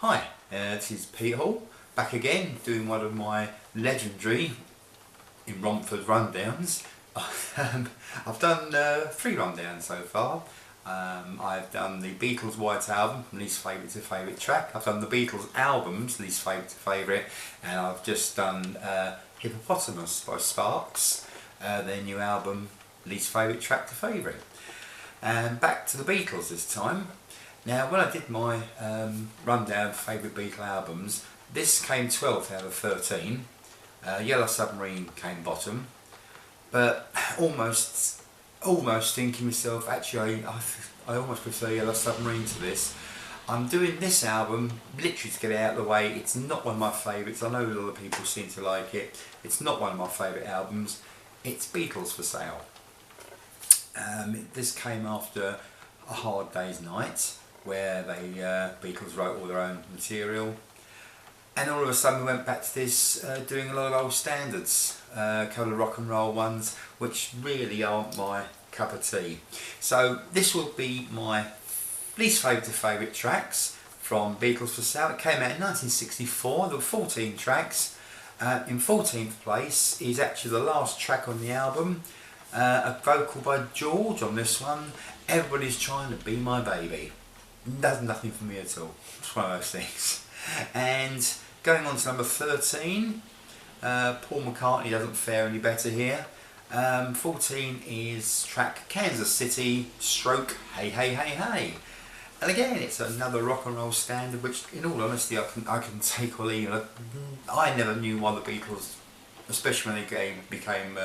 Hi, this is Pete Hall, back again doing one of my legendary in Romford rundowns. I've done 3 rundowns so far. I've done the Beatles White Album, from least favourite to favourite track. I've done the Beatles albums, least favourite to favourite, and I've just done Hippopotamus by Sparks, their new album, least favourite track to favourite. And back to the Beatles this time. Now, when I did my rundown of favourite Beatle albums, this came 12th out of 13. Yellow Submarine came bottom, but almost thinking to myself, actually, I almost prefer Yellow Submarine to this. I'm doing this album literally to get it out of the way. It's not one of my favourites. I know a lot of people seem to like it. It's not one of my favourite albums. It's Beatles For Sale. This came after a hard day's night, where they Beatles wrote all their own material, and all of a sudden we went back to this, doing a lot of old standards, a couple of rock and roll ones which really aren't my cup of tea. So this will be my least favourite to favourite tracks from Beatles For Sale. It came out in 1964, there were 14 tracks. In 14th place is actually the last track on the album, a vocal by George on this one. Everybody's Trying to Be My Baby. Does nothing for me at all. It's one of those things. And going on to number 13, Paul McCartney doesn't fare any better here. 14 is track Kansas City stroke Hey Hey Hey Hey. And again, it's another rock and roll standard, which in all honesty I can take or leave. I never knew why the Beatles, especially when they became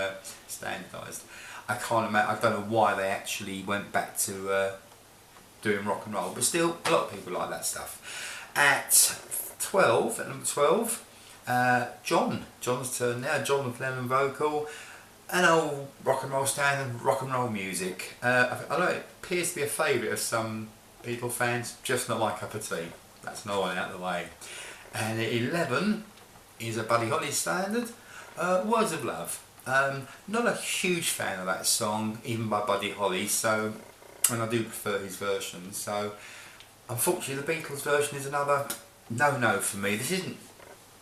standardised. I can't imagine, I don't know why they actually went back to doing rock and roll, but still a lot of people like that stuff. At number 12, John's turn now. John with Lennon vocal, an old rock and roll standard, rock and roll music. I know it appears to be a favourite of some Beatle fans, just not my cup of tea. That's no one out of the way. And at 11 is a Buddy Holly standard, Words of Love. Not a huge fan of that song, even by Buddy Holly, so, and I do prefer his version, so unfortunately the Beatles version is another no for me. This isn't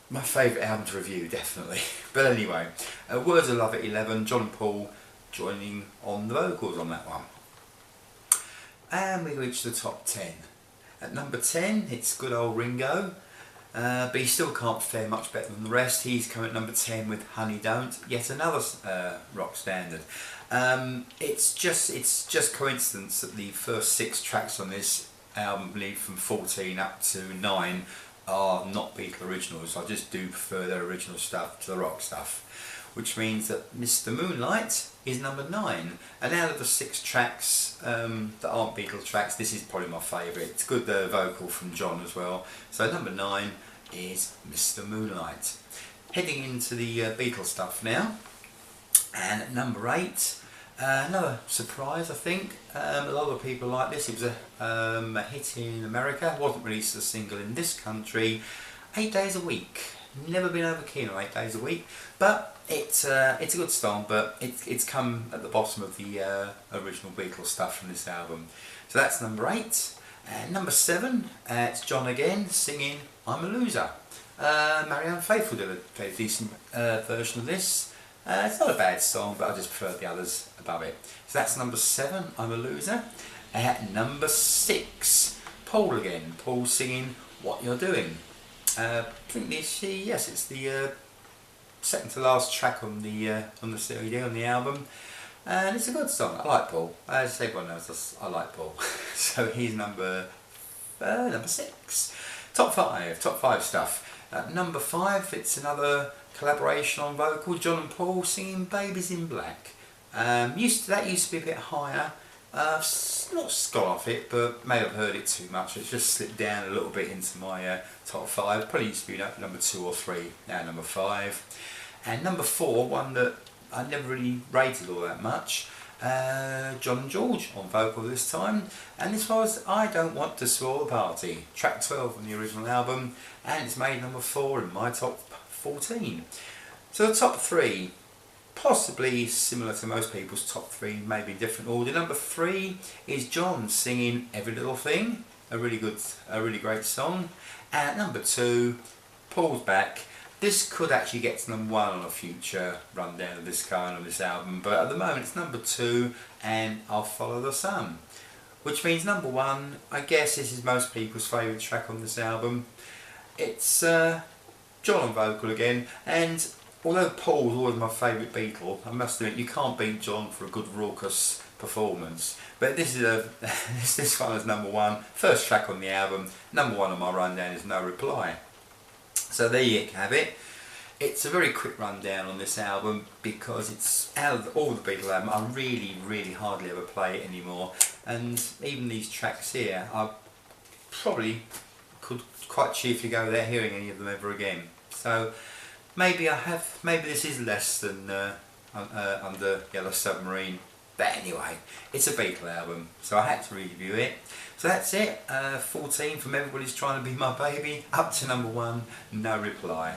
my favourite album to review, definitely. But anyway, Words of Love at 11, John and Paul joining on the vocals on that one. And we reach the top 10. At number 10 it's good old Ringo. But he still can't fare much better than the rest. He's coming at number 10 with Honey Don't, yet another rock standard. It's just coincidence that the first 6 tracks on this album, I believe from 14 up to 9, are not Beatle originals. I just do prefer their original stuff to the rock stuff, which means that Mr. Moonlight is number 9. And out of the 6 tracks that aren't Beatles tracks, this is probably my favourite. It's good vocal from John as well. So number 9 is Mr. Moonlight. Heading into the Beatles stuff now. And at number 8, another surprise I think. A lot of people like this. It was a hit in America. It wasn't released as a single in this country. 8 Days a Week. Never been over keen on 8 Days a Week, but it's a good song, but it's come at the bottom of the original Beatles stuff from this album. So that's number 8. And number 7, it's John again singing I'm a Loser. Marianne Faithfull did a very decent version of this. It's not a bad song, but I just prefer the others above it. So that's number 7, I'm a Loser. At number 6, Paul again. Paul singing What You're Doing. I think yes, it's the second to last track on the CD, on the album, and it's a good song. I like Paul. As everyone knows, I like Paul. So he's number 6. Top 5 stuff. Number 5, it's another collaboration on vocal, John and Paul singing Babies in Black. That used to be a bit higher. Not gone off it, but may have heard it too much. It's just slipped down a little bit into my top 5. Probably used to be number 2 or 3, now number 5. And number 4, one that I never really rated all that much, John and George on vocal this time, and this was I Don't Want to Spoil the Party, track 12 on the original album, and it's made number 4 in my top 14. So the top 3, possibly similar to most people's top 3, maybe in different order. Number 3 is John singing Every Little Thing. a really great song. And at number 2, Pulls Back. This could actually get to number 1 on a future rundown of this kind of this album, but at the moment it's number 2, and I'll Follow the Sun. Which means number 1, I guess this is most people's favourite track on this album. It's John on vocal again, and although Paul's always my favourite Beatle, I must admit you can't beat John for a good raucous performance. But this is this one is number 1, first track on the album. Number 1 on my rundown is No Reply. So there you have it. It's a very quick rundown on this album because it's out of all the Beatles albums. I really hardly ever play it anymore, and even these tracks here, I probably could quite cheerfully go without hearing any of them ever again. So maybe this is less than Under Yellow Submarine. But anyway, it's a Beatle album, so I had to review it. So that's it, 14 from Everybody's Trying to Be My Baby, up to number 1, No Reply.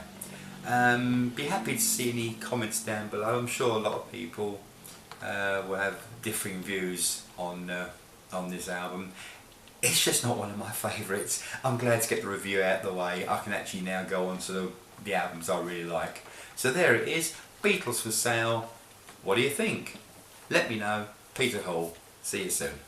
Be happy to see any comments down below. I'm sure a lot of people will have differing views on this album. It's just not one of my favourites. I'm glad to get the review out of the way. I can actually now go on to the albums I really like. So there it is, Beatles for Sale. What do you think? Let me know. Peter Hall. See you soon.